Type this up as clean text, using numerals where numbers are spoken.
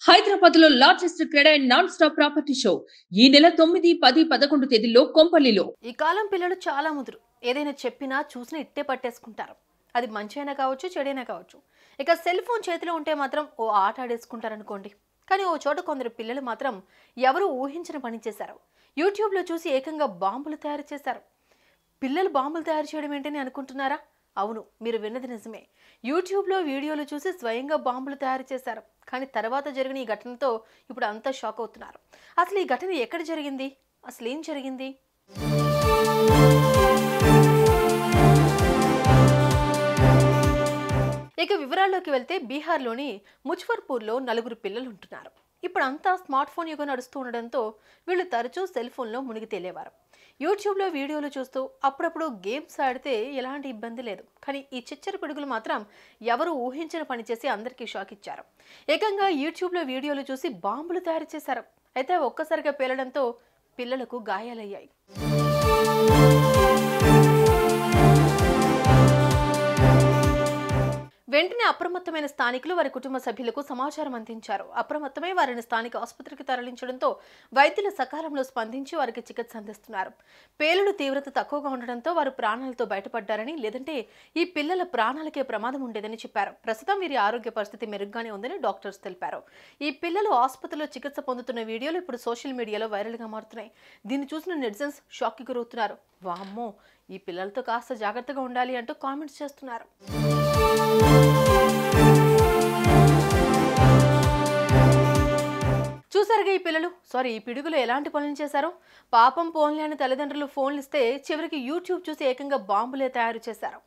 హైదరాబాద్ లో largest cred and non stop property show ఈ నెల 9, 10, 11 తేదీల్లో కొంపల్లిలో. ఈ కాలం పిల్లలు చాలా ముదురు. ఏదైనా చెప్పినా చూసినా ఇట్టే పట్టేసుకుంటారు. అది మంచైనా కావచ్చు, చెడైనా కావచ్చు. ఇక సెల్ ఫోన్ చేతిలో ఉంటే మాత్రం ఓ ఆట ఆడేసుకుంటారనుకోండి. కానీ ఓ చోట కొందరు పిల్లలు మాత్రం ఎవరు ఊహించిన పని చేశారు. యూట్యూబ్లో చూసి ఏకంగా బాంబులు తయారు చేశారు. పిల్లలు బాంబులు తయారు చేయడం ఏంటని అనుకుంటున్నారా? అవును, మీరు విన్నది నిజమే. యూట్యూబ్లో వీడియోలు చూసి స్వయంగా బాంబులు తయారు చేశారు. కానీ తర్వాత జరిగిన ఈ ఘటనతో ఇప్పుడు అంతా షాక్ అవుతున్నారు. అసలు ఈ ఘటన ఎక్కడ జరిగింది? అసలు ఏం జరిగింది? ఇక వివరాల్లోకి వెళ్తే బీహార్లోని ముజఫర్పూర్లో నలుగురు పిల్లలు ఉంటున్నారు. ఇప్పుడు అంతా స్మార్ట్ ఫోన్ యుగం నడుస్తూ ఉండడంతో వీళ్ళు తరచూ సెల్ ఫోన్లో మునిగి తేలేవారు. యూట్యూబ్లో వీడియోలు చూస్తూ అప్పుడప్పుడు గేమ్స్ ఆడితే ఎలాంటి ఇబ్బంది లేదు. కానీ ఈ చిచ్చర పిడుగులు మాత్రం ఎవరు ఊహించిన పని చేసి అందరికీ షాక్ ఇచ్చారు. ఏకంగా యూట్యూబ్లో వీడియోలు చూసి బాంబులు తయారు చేశారు. అయితే ఒక్కసారిగా పేలడంతో పిల్లలకు గాయాలయ్యాయి. వెంటనే అప్రమత్తమైన స్థానికులు వారి కుటుంబ సభ్యులకు సమాచారం అందించారు. అప్రమత్తమై వారిని స్థానిక ఆసుపత్రికి తరలించడంతో వైద్యులు సకాలంలో స్పందించి వారికి చికిత్స అందిస్తున్నారు. పేలుడు తీవ్రత తక్కువగా ఉండడంతో వారు ప్రాణాలతో బయటపడ్డారని, లేదంటే ఈ పిల్లల ప్రాణాలకే ప్రమాదం ఉండేదని చెప్పారు. ప్రస్తుతం వీరి ఆరోగ్య పరిస్థితి మెరుగ్గానే ఉందని డాక్టర్స్ తెలిపారు. ఈ పిల్లలు ఆసుపత్రిలో చికిత్స పొందుతున్న వీడియోలు ఇప్పుడు సోషల్ మీడియాలో వైరల్గా మారుతున్నాయి. దీన్ని చూసిన నెటిజన్స్ షాక్కి గురవుతున్నారు. వామ్మో, ఈ పిల్లలతో కాస్త జాగ్రత్తగా ఉండాలి అంటూ కామెంట్స్ చేస్తున్నారు. చూసారుగా ఈ పిడుగులు ఎలాంటి పనులు చేశారో. పాపం పోన్లే అని తల్లిదండ్రులు ఫోన్లు ఇస్తే చివరికి యూట్యూబ్ చూసి ఏకంగా బాంబులే తయారు చేశారు.